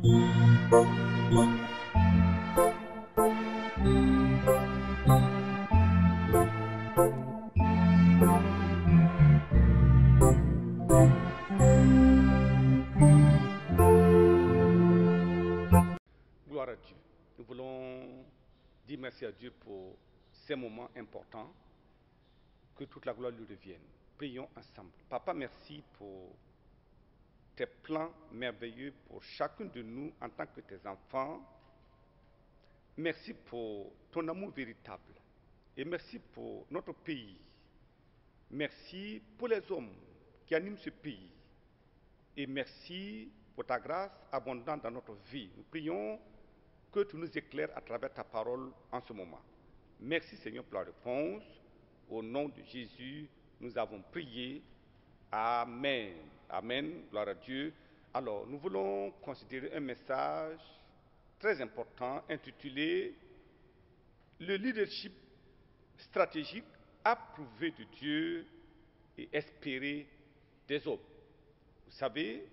Gloire à Dieu. Nous voulons dire merci à Dieu pour ces moments importants, que toute la gloire lui revienne. Prions ensemble. Papa, merci pour tes plans merveilleux pour chacun de nous en tant que tes enfants. Merci pour ton amour véritable et merci pour notre pays. Merci pour les hommes qui animent ce pays et merci pour ta grâce abondante dans notre vie. Nous prions que tu nous éclaires à travers ta parole en ce moment. Merci Seigneur pour la réponse. Au nom de Jésus, nous avons prié. Amen. Amen. Gloire à Dieu. Alors, nous voulons considérer un message très important intitulé « Le leadership stratégique approuvé de Dieu et espéré des hommes ». Vous savez,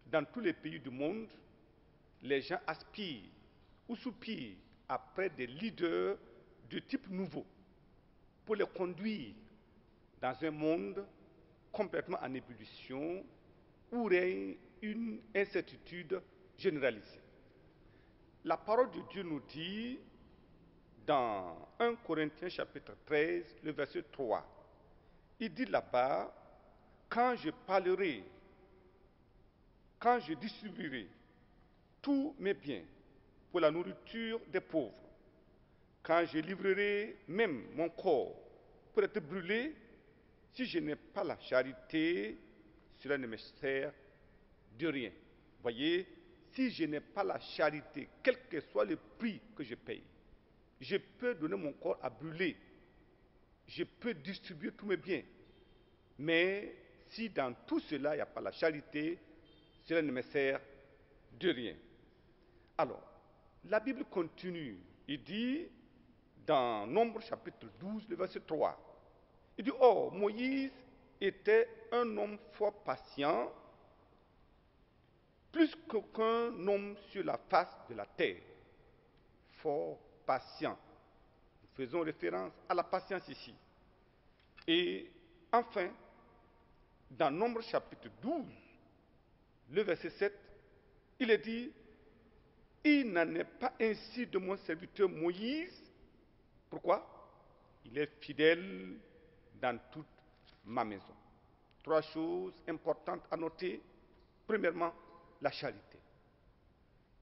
dans tous les pays du monde, les gens aspirent ou soupirent après des leaders de type nouveau pour les conduire dans un monde complètement en ébullition où règne une incertitude généralisée. La parole de Dieu nous dit dans 1 Corinthiens chapitre 13, le verset 3, il dit là-bas, quand je parlerai, quand je distribuerai tous mes biens pour la nourriture des pauvres, quand je livrerai même mon corps pour être brûlé, si je n'ai pas la charité, cela ne me sert de rien. Voyez, si je n'ai pas la charité, quel que soit le prix que je paye, je peux donner mon corps à brûler, je peux distribuer tous mes biens, mais si dans tout cela il n'y a pas la charité, cela ne me sert de rien. Alors, la Bible continue, il dit dans Nombre chapitre 12, le verset 3, il dit, « Oh, Moïse était un homme fort patient, plus qu'aucun homme sur la face de la terre. » Fort patient. Nous faisons référence à la patience ici. Et enfin, dans Nombre chapitre 12, le verset 7, il est dit, « Il n'en est pas ainsi de mon serviteur Moïse. » Pourquoi? Il est fidèle dans toute ma maison. Trois choses importantes à noter. Premièrement, la charité.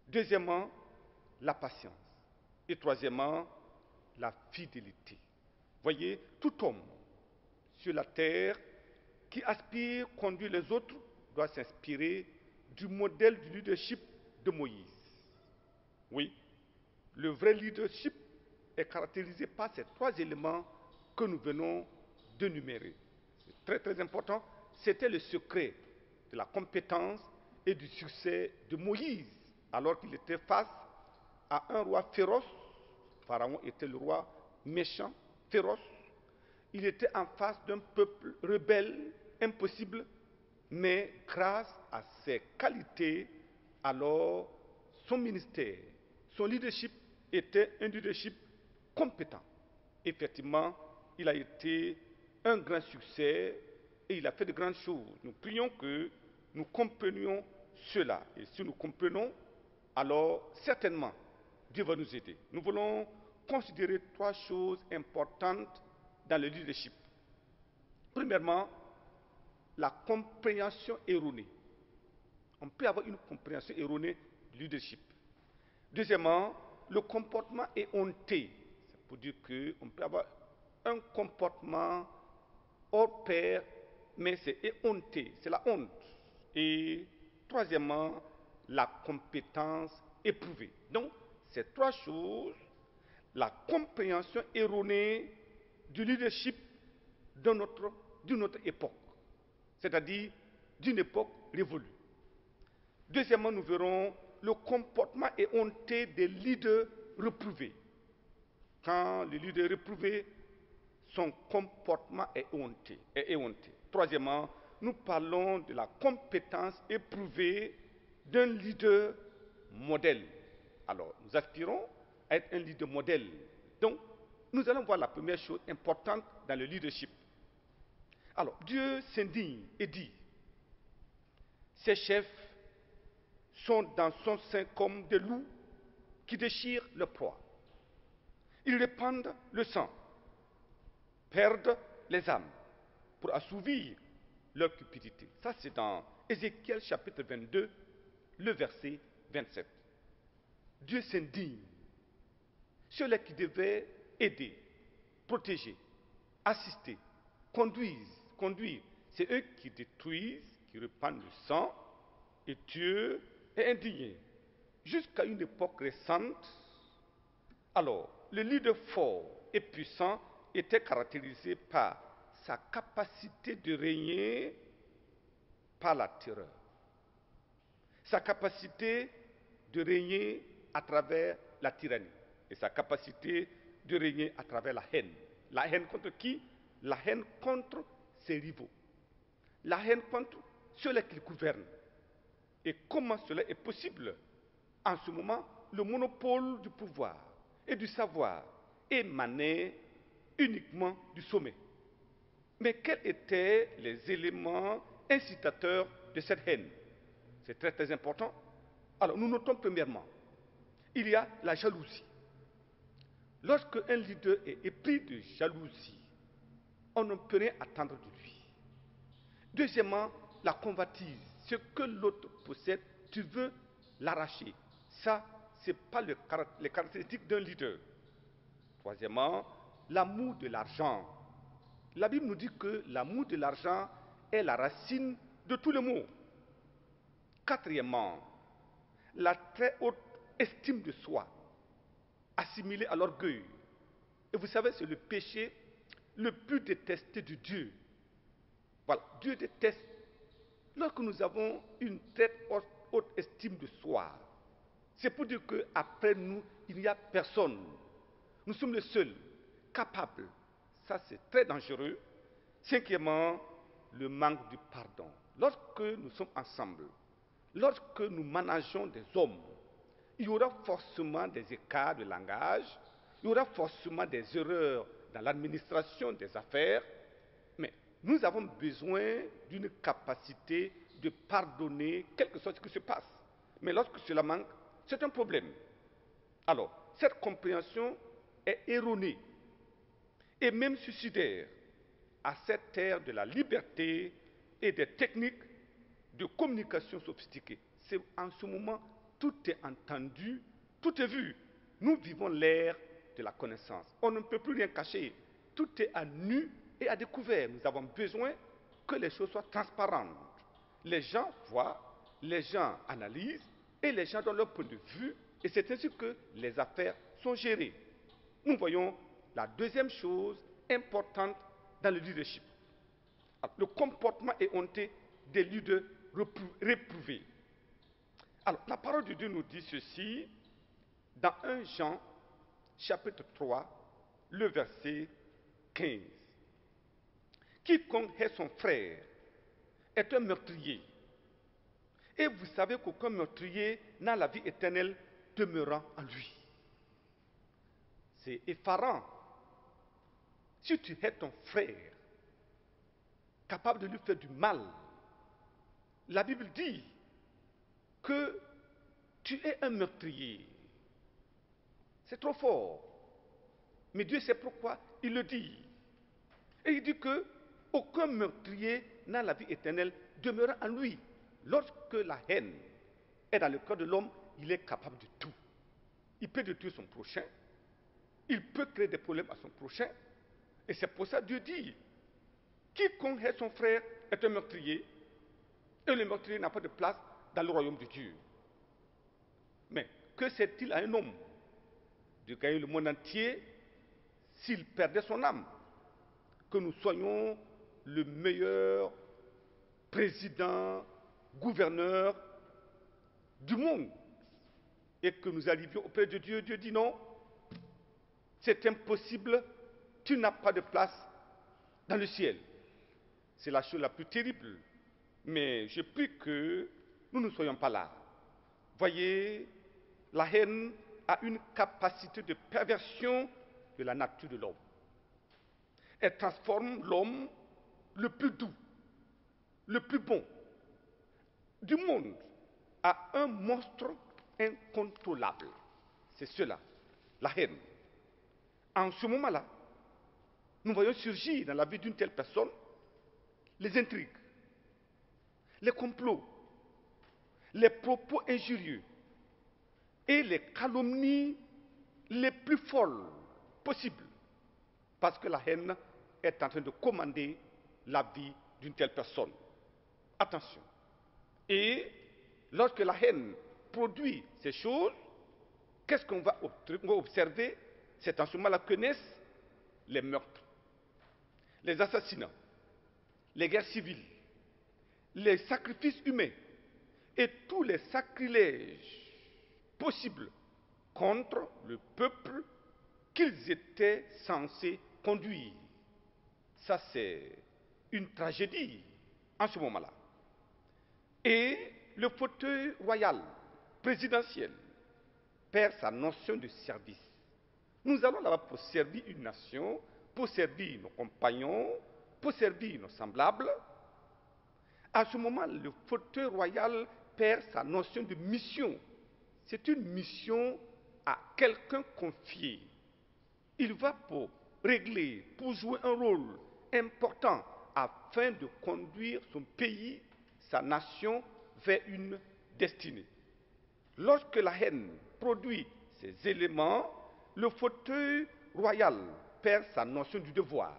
Deuxièmement, la patience. Et troisièmement, la fidélité. Voyez, tout homme sur la terre qui aspire à conduire les autres doit s'inspirer du modèle du leadership de Moïse. Oui, le vrai leadership est caractérisé par ces trois éléments que nous venons d'énumérer. C'est très très important. C'était le secret de la compétence et du succès de Moïse, alors qu'il était face à un roi féroce. Pharaon était le roi méchant, féroce. Il était en face d'un peuple rebelle, impossible, mais grâce à ses qualités, alors son ministère, son leadership était un leadership compétent. Effectivement, il a été un grand succès et il a fait de grandes choses. Nous prions que nous comprenions cela. Et si nous comprenons, alors certainement, Dieu va nous aider. Nous voulons considérer trois choses importantes dans le leadership. Premièrement, la compréhension erronée. On peut avoir une compréhension erronée du leadership. Deuxièmement, le comportement éhonté. C'est pour dire qu'on peut avoir un comportement hors pair, mais c'est éhonté, c'est la honte. Et troisièmement, la compétence éprouvée. Donc, ces trois choses, la compréhension erronée du leadership d'une autre époque, c'est-à-dire d'une époque révolue. Deuxièmement, nous verrons le comportement éhonté des leaders reprouvés. Quand le leader est réprouvé, son comportement est éhonté. Troisièmement, nous parlons de la compétence éprouvée d'un leader modèle. Alors, nous aspirons à être un leader modèle. Donc, nous allons voir la première chose importante dans le leadership. Alors, Dieu s'indigne et dit, ces chefs sont dans son sein comme des loups qui déchirent leur proie. Ils répandent le sang, perdent les âmes pour assouvir leur cupidité. Ça, c'est dans Ézéchiel chapitre 22, le verset 27. Dieu s'indigne. Ceux-là qui devaient aider, protéger, assister, conduire, c'est eux qui détruisent, qui répandent le sang, et Dieu est indigné. Jusqu'à une époque récente, alors, le leader fort et puissant était caractérisé par sa capacité de régner par la terreur, sa capacité de régner à travers la tyrannie et sa capacité de régner à travers la haine. La haine contre qui? La haine contre ses rivaux. La haine contre ceux-là qui gouvernent. Et comment cela est possible? En ce moment, le monopole du pouvoir et du savoir émanait uniquement du sommet. Mais quels étaient les éléments incitateurs de cette haine? C'est très très important. Alors nous notons premièrement, il y a la jalousie. Lorsque un leader est épris de jalousie, on ne peut rien attendre de lui. Deuxièmement, la convoitise. Ce que l'autre possède, tu veux l'arracher. Ça, ce n'est pas les caractéristiques d'un leader. Troisièmement, l'amour de l'argent. La Bible nous dit que l'amour de l'argent est la racine de tous les maux. Quatrièmement, la très haute estime de soi, assimilée à l'orgueil. Et vous savez, c'est le péché le plus détesté de Dieu. Voilà, Dieu déteste. Lorsque nous avons une très haute estime de soi, c'est pour dire qu'après nous, il n'y a personne. Nous sommes les seuls capables. Ça, c'est très dangereux. Cinquièmement, le manque du pardon. Lorsque nous sommes ensemble, lorsque nous manageons des hommes, il y aura forcément des écarts de langage, il y aura forcément des erreurs dans l'administration des affaires, mais nous avons besoin d'une capacité de pardonner quelque chose qui se passe. Mais lorsque cela manque, c'est un problème. Alors, cette compréhension est erronée et même suicidaire à cette ère de la liberté et des techniques de communication sophistiquées. C'est en ce moment, tout est entendu, tout est vu. Nous vivons l'ère de la connaissance. On ne peut plus rien cacher. Tout est à nu et à découvert. Nous avons besoin que les choses soient transparentes. Les gens voient, les gens analysent et les gens donnent leur point de vue. Et c'est ainsi que les affaires sont gérées. Nous voyons la deuxième chose importante dans le leadership. Le comportement éhonté des leaders réprouvés. Alors, la parole de Dieu nous dit ceci dans 1 Jean, chapitre 3, le verset 15. Quiconque est son frère est un meurtrier. Et vous savez qu'aucun meurtrier n'a la vie éternelle demeurant en lui. C'est effarant. Si tu es ton frère, capable de lui faire du mal, la Bible dit que tu es un meurtrier. C'est trop fort. Mais Dieu sait pourquoi il le dit. Et il dit que aucun meurtrier n'a la vie éternelle demeurant en lui. Lorsque la haine est dans le cœur de l'homme, il est capable de tout. Il peut détruire son prochain. Il peut créer des problèmes à son prochain. Et c'est pour ça que Dieu dit, quiconque est son frère est un meurtrier. Et le meurtrier n'a pas de place dans le royaume de Dieu. Mais que sert-il à un homme de gagner le monde entier s'il perdait son âme? Que nous soyons le meilleur président, gouverneur du monde et que nous arrivions auprès de Dieu. Dieu dit non, c'est impossible, tu n'as pas de place dans le ciel. C'est la chose la plus terrible. Mais je prie que nous ne soyons pas là. Voyez, la haine a une capacité de perversion de la nature de l'homme. Elle transforme l'homme le plus doux, le plus bon du monde à un monstre incontrôlable. C'est cela, la haine. En ce moment-là, nous voyons surgir dans la vie d'une telle personne les intrigues, les complots, les propos injurieux et les calomnies les plus folles possibles, parce que la haine est en train de commander la vie d'une telle personne. Attention. Et lorsque la haine produit ces choses, qu'est-ce qu'on va observer? C'est en ce moment-là que naissent les meurtres, les assassinats, les guerres civiles, les sacrifices humains et tous les sacrilèges possibles contre le peuple qu'ils étaient censés conduire. Ça, c'est une tragédie en ce moment-là. Et le fauteuil royal, présidentiel, perd sa notion de service. Nous allons là-bas pour servir une nation, pour servir nos compagnons, pour servir nos semblables. À ce moment, le fauteuil royal perd sa notion de mission. C'est une mission à quelqu'un confiée. Il va pour régler, pour jouer un rôle important afin de conduire son pays, sa nation, vers une destinée. Lorsque la haine produit ces éléments, le fauteuil royal perd sa notion du devoir.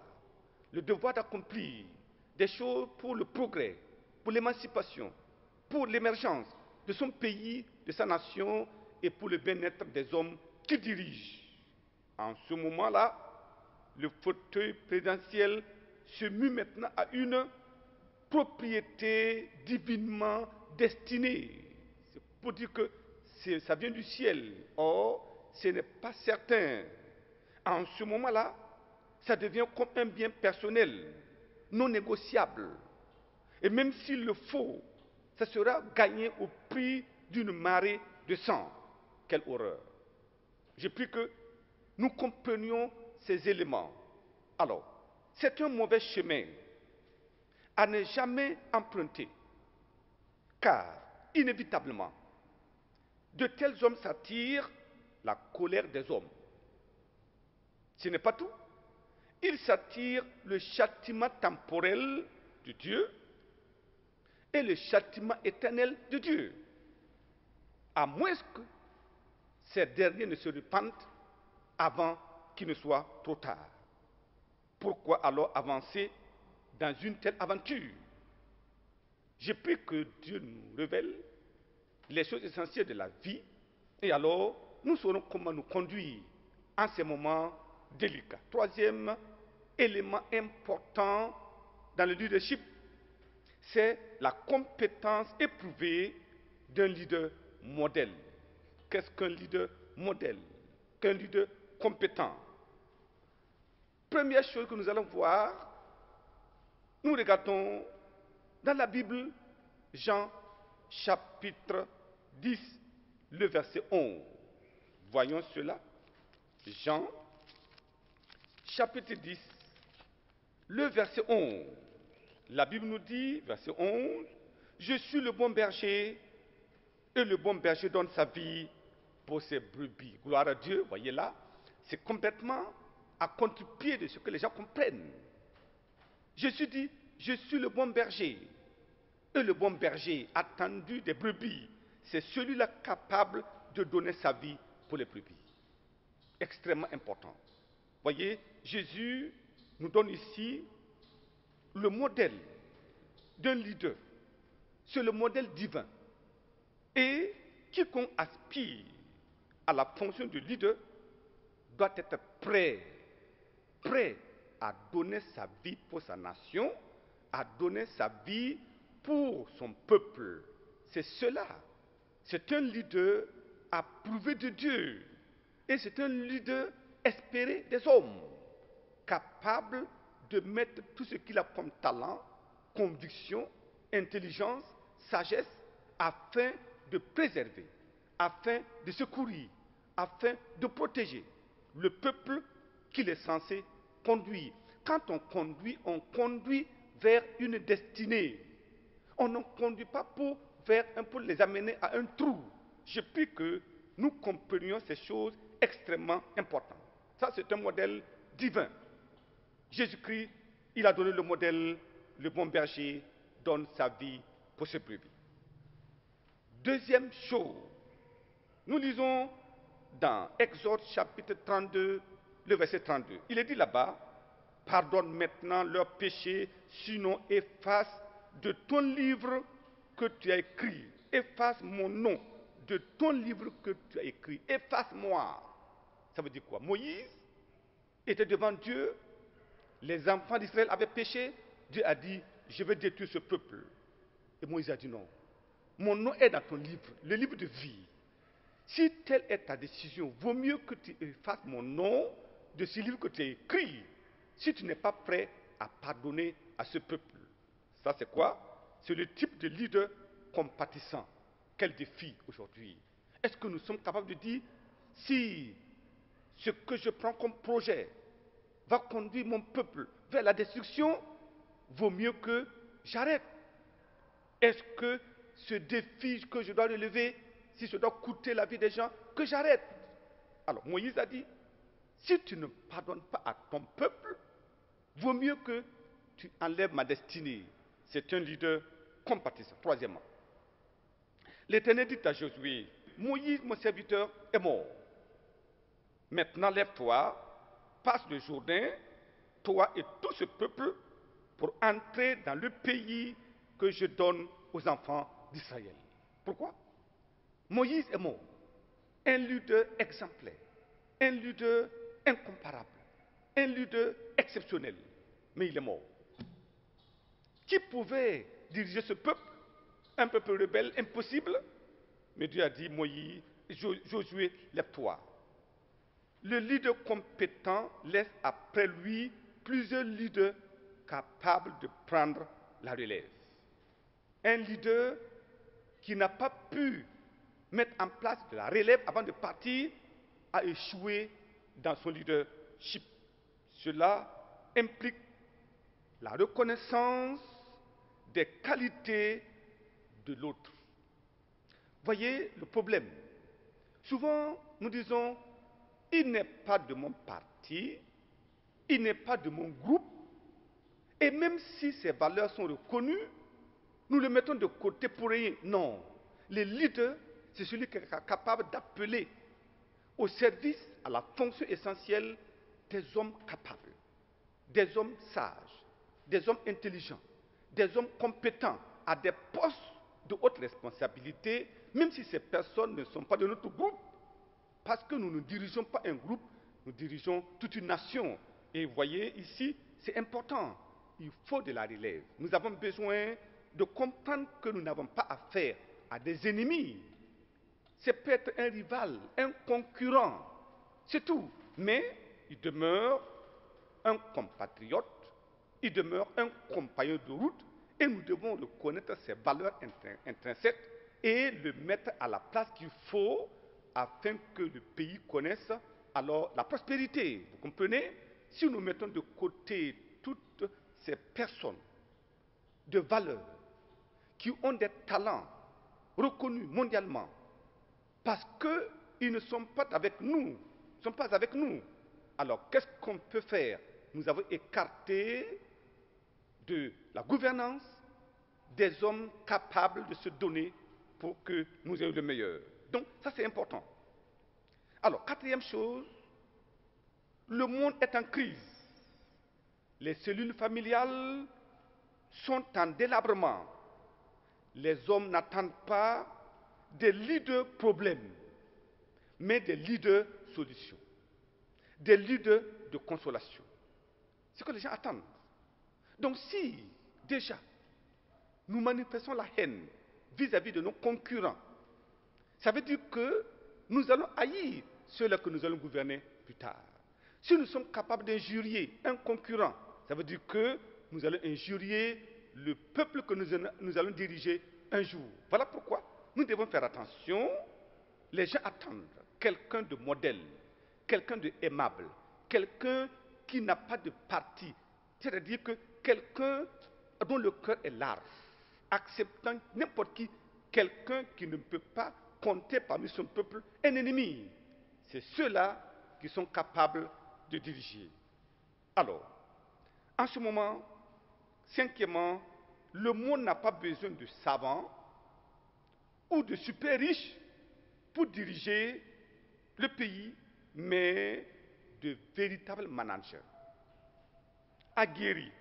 Le devoir d'accomplir des choses pour le progrès, pour l'émancipation, pour l'émergence de son pays, de sa nation et pour le bien-être des hommes qu'il dirige. En ce moment-là, le fauteuil présidentiel se mue maintenant à une propriété divinement destinée. C'est pour dire que ça vient du ciel. Or, ce n'est pas certain. En ce moment-là, ça devient comme un bien personnel, non négociable. Et même s'il le faut, ça sera gagné au prix d'une marée de sang. Quelle horreur! Je prie que nous comprenions ces éléments. Alors, c'est un mauvais chemin à ne jamais emprunter, car, inévitablement, de tels hommes s'attirent la colère des hommes. Ce n'est pas tout. Ils s'attirent le châtiment temporel de Dieu et le châtiment éternel de Dieu, à moins que ces derniers ne se repentent avant qu'il ne soit trop tard. Pourquoi alors avancer dans une telle aventure? Je prie que Dieu nous révèle les choses essentielles de la vie, et alors nous saurons comment nous conduire en ces moments délicats. Troisième élément important dans le leadership, c'est la compétence éprouvée d'un leader modèle. Qu'est-ce qu'un leader modèle? Qu'un leader compétent? Première chose que nous allons voir, nous regardons dans la Bible, Jean chapitre 10, le verset 11. Voyons cela. Jean chapitre 10, le verset 11. La Bible nous dit, verset 11, « Je suis le bon berger, et le bon berger donne sa vie pour ses brebis. » Gloire à Dieu, voyez là, c'est complètement à contre-pied de ce que les gens comprennent. Jésus dit, je suis le bon berger. Et le bon berger, attendu des brebis, c'est celui-là capable de donner sa vie pour les brebis. Extrêmement important. Voyez, Jésus nous donne ici le modèle d'un leader. C'est le modèle divin. Et quiconque aspire à la fonction de leader doit être prêt à donner sa vie pour sa nation, à donner sa vie pour son peuple. C'est cela. C'est un leader approuvé de Dieu. Et c'est un leader espéré des hommes, capable de mettre tout ce qu'il a comme talent, conviction, intelligence, sagesse, afin de préserver, afin de secourir, afin de protéger le peuple qu'il est censé conduire. Quand on conduit vers une destinée. On ne conduit pas pour les amener à un trou. Je prie que nous comprenions ces choses extrêmement importantes. Ça, c'est un modèle divin. Jésus-Christ, il a donné le modèle, le bon berger donne sa vie pour ses brebis. Deuxième chose, nous lisons dans Exode chapitre 32, le verset 32. Il est dit là-bas, pardonne maintenant leurs péchés, sinon efface de ton livre que tu as écrit. Efface mon nom de ton livre que tu as écrit. Efface-moi. Ça veut dire quoi? Moïse était devant Dieu. Les enfants d'Israël avaient péché. Dieu a dit, je vais détruire ce peuple. Et Moïse a dit non. Mon nom est dans ton livre, le livre de vie. Si telle est ta décision, vaut mieux que tu effaces mon nom de ce livre que tu as écrit, si tu n'es pas prêt à pardonner à ce peuple. Ça, c'est quoi? C'est le type de leader compatissant. Quel défi aujourd'hui? Est-ce que nous sommes capables de dire, si ce que je prends comme projet va conduire mon peuple vers la destruction, vaut mieux que j'arrête? Est-ce que ce défi que je dois relever, si je dois coûter la vie des gens, que j'arrête? Alors Moïse a dit, si tu ne pardonnes pas à ton peuple, vaut mieux que tu enlèves ma destinée. C'est un leader compatissant. Troisièmement, l'Éternel dit à Josué, Moïse, mon serviteur, est mort. Maintenant, lève-toi, passe le Jourdain, toi et tout ce peuple, pour entrer dans le pays que je donne aux enfants d'Israël. Pourquoi? Moïse est mort. Un leader exemplaire, un leader incomparable, un leader exceptionnel. Mais il est mort. Qui pouvait diriger ce peuple? Un peuple rebelle, impossible. Mais Dieu a dit, Moïse, Josué, lève-toi. Le leader compétent laisse après lui plusieurs leaders capables de prendre la relève. Un leader qui n'a pas pu mettre en place de la relève avant de partir a échoué dans son leadership. Cela implique la reconnaissance des qualités de l'autre. Voyez le problème. Souvent, nous disons, il n'est pas de mon parti, il n'est pas de mon groupe, et même si ses valeurs sont reconnues, nous le mettons de côté pour rien. Non. Le leader, c'est celui qui est capable d'appeler au service, à la fonction essentielle, des hommes capables, des hommes sages, des hommes intelligents, des hommes compétents à des postes de haute responsabilité, même si ces personnes ne sont pas de notre groupe. Parce que nous ne dirigeons pas un groupe, nous dirigeons toute une nation. Et vous voyez ici, c'est important. Il faut de la relève. Nous avons besoin de comprendre que nous n'avons pas affaire à des ennemis. C'est peut-être un rival, un concurrent, c'est tout. Mais il demeure un compatriote, il demeure un compagnon de route, et nous devons reconnaître ses valeurs intrinsèques et le mettre à la place qu'il faut afin que le pays connaisse alors la prospérité. Vous comprenez? Si nous mettons de côté toutes ces personnes de valeur qui ont des talents reconnus mondialement, parce qu'ils ne sont pas avec nous, alors qu'est-ce qu'on peut faire? Nous avons écarté de la gouvernance des hommes capables de se donner pour que nous ayons le meilleur. Donc, ça c'est important. Alors, quatrième chose, le monde est en crise. Les cellules familiales sont en délabrement. Les hommes n'attendent pas des leaders problèmes, mais des leaders solutions, des leaders de consolation. C'est ce que les gens attendent. Donc si, déjà, nous manifestons la haine vis-à-vis de nos concurrents, ça veut dire que nous allons haïr ceux-là que nous allons gouverner plus tard. Si nous sommes capables d'injurier un concurrent, ça veut dire que nous allons injurier le peuple que nous allons diriger un jour. Voilà pourquoi nous devons faire attention Les gens attendent quelqu'un de modèle, quelqu'un de aimable, quelqu'un qui n'a pas de parti, c'est-à-dire que quelqu'un dont le cœur est large, acceptant n'importe qui, quelqu'un qui ne peut pas compter parmi son peuple un ennemi. C'est ceux-là qui sont capables de diriger. Alors, en ce moment, cinquièmement, le monde n'a pas besoin de savants ou de super riches pour diriger le pays, mais de véritables managers, aguerris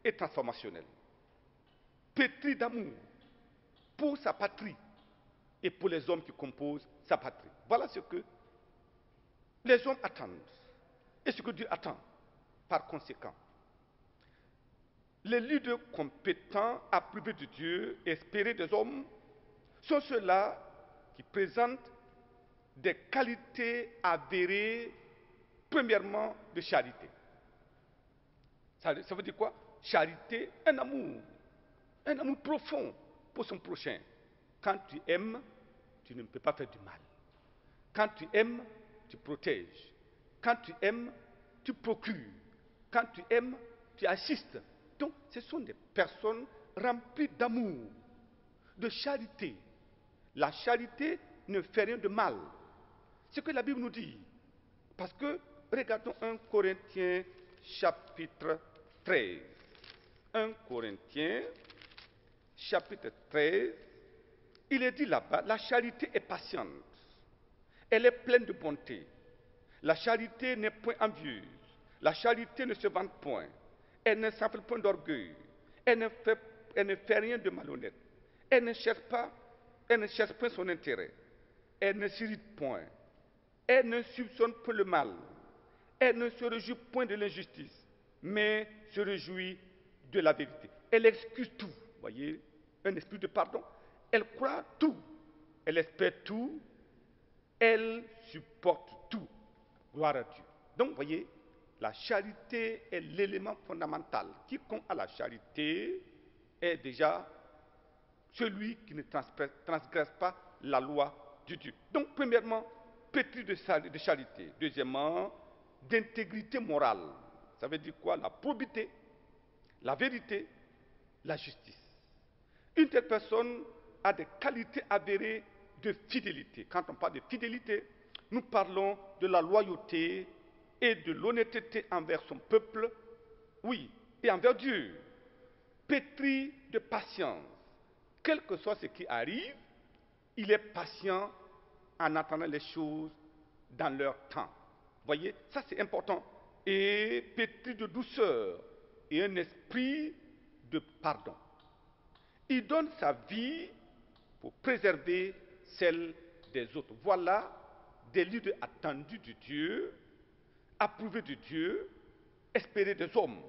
et transformationnels, pétris d'amour pour sa patrie et pour les hommes qui composent sa patrie. Voilà ce que les hommes attendent et ce que Dieu attend. Par conséquent, les leaders compétents, approuvés de Dieu, espérés des hommes, sont ceux-là qui présentent des qualités avérées, premièrement, de charité. Ça veut dire quoi? Charité, un amour profond pour son prochain. Quand tu aimes, tu ne peux pas faire du mal. Quand tu aimes, tu protèges. Quand tu aimes, tu procures. Quand tu aimes, tu assistes. Donc, ce sont des personnes remplies d'amour, de charité. La charité ne fait rien de mal. C'est ce que la Bible nous dit. Parce que, regardons 1 Corinthiens chapitre 13. 1 Corinthiens chapitre 13. Il est dit là-bas, la charité est patiente. Elle est pleine de bonté. La charité n'est point envieuse. La charité ne se vante point. Elle ne s'enfle point d'orgueil. Elle ne fait rien de malhonnête. Elle ne cherche point son intérêt. Elle ne s'irrite point. Elle ne soupçonne point le mal. Elle ne se réjouit point de l'injustice, mais se réjouit de la vérité. Elle excuse tout. Voyez, un esprit de pardon. Elle croit tout. Elle espère tout. Elle supporte tout. Gloire à Dieu. Donc, voyez, la charité est l'élément fondamental. Quiconque a la charité est déjà celui qui ne transgresse pas la loi de Dieu. Donc, premièrement, pétri de charité. Deuxièmement, d'intégrité morale. Ça veut dire quoi? La probité, la vérité, la justice. Une telle personne a des qualités avérées de fidélité. Quand on parle de fidélité, nous parlons de la loyauté et de l'honnêteté envers son peuple, oui, et envers Dieu. Pétri de patience. Quel que soit ce qui arrive, il est patient en attendant les choses dans leur temps. Voyez, ça c'est important. Et pétri de douceur et un esprit de pardon. Il donne sa vie pour préserver celle des autres. Voilà des leaders attendus de Dieu, approuvés de Dieu, espérés des hommes.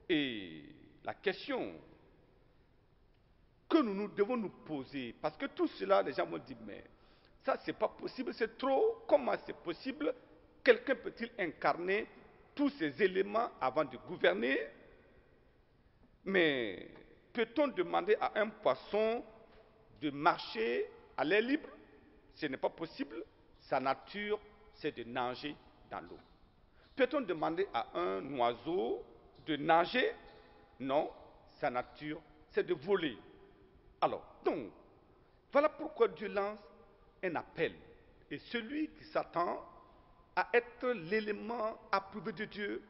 Et la question que nous devons nous poser, parce que tout cela, les gens vont dire, mais ça c'est pas possible, c'est trop, comment c'est possible? Quelqu'un peut-il incarner tous ces éléments avant de gouverner? Mais peut-on demander à un poisson de marcher à l'air libre? Ce n'est pas possible. Sa nature, c'est de nager dans l'eau. Peut-on demander à un oiseau de nager? Non, sa nature, c'est de voler. Alors, donc, voilà pourquoi Dieu lance un appel. Et celui qui s'attend à être l'élément approuvé de Dieu,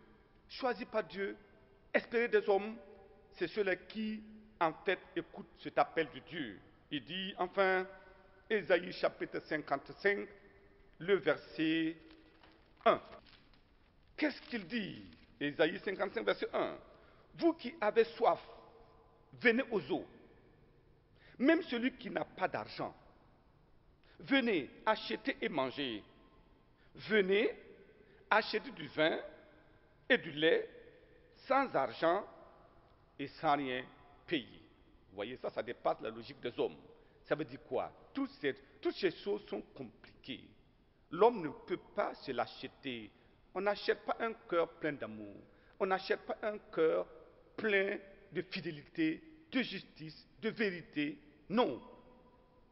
choisi par Dieu, espéré des hommes, c'est ceux-là qui, en fait, écoutent cet appel de Dieu. Il dit, enfin, Ésaïe chapitre 55, le verset 1. Qu'est-ce qu'il dit? Ésaïe 55, verset 1. Vous qui avez soif, venez aux eaux. Même celui qui n'a pas d'argent, venez acheter et manger. Venez acheter du vin et du lait sans argent et sans rien payer. Vous voyez, ça dépasse la logique des hommes. Ça veut dire quoi? Toutes ces choses sont compliquées. L'homme ne peut pas se l'acheter. On n'achète pas un cœur plein d'amour. On n'achète pas un cœur plein de fidélité, de justice, de vérité. Non.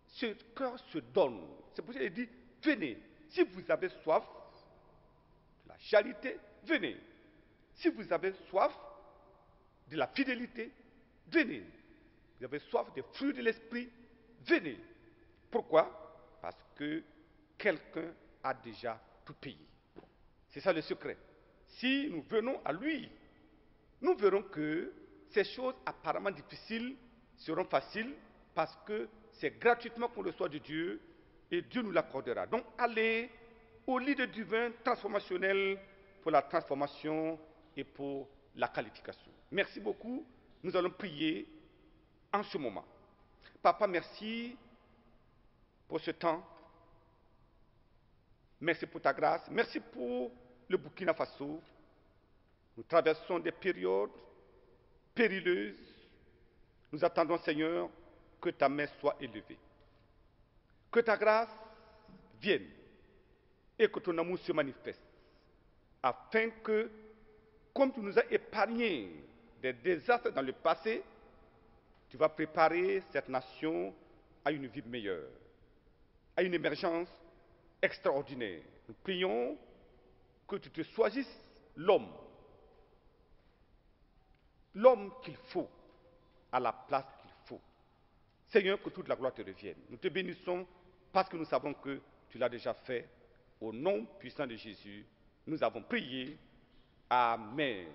Ce cœur se donne. C'est pour ça qu'il dit, venez. Si vous avez soif de la charité, venez. Si vous avez soif de la fidélité, venez. Vous avez soif des fruits de l'esprit, venez. Pourquoi? Parce que quelqu'un a déjà tout payé. C'est ça le secret. Si nous venons à lui, nous verrons que ces choses apparemment difficiles seront faciles parce que c'est gratuitement qu'on reçoit de Dieu et Dieu nous l'accordera. Donc allez au lit de divin transformationnel pour la transformation et pour la qualification. Merci beaucoup. Nous allons prier en ce moment. Papa, merci pour ce temps. Merci pour ta grâce. Merci pour le Burkina Faso. Nous traversons des périodes périlleuses. Nous attendons, Seigneur, que ta main soit élevée. Que ta grâce vienne et que ton amour se manifeste. Afin que, comme tu nous as épargné des désastres dans le passé, tu vas préparer cette nation à une vie meilleure, à une émergence extraordinaire. Nous prions que tu te choisisses l'homme qu'il faut, à la place qu'il faut. Seigneur, que toute la gloire te revienne. Nous te bénissons parce que nous savons que tu l'as déjà fait. Au nom puissant de Jésus, nous avons prié. Amen.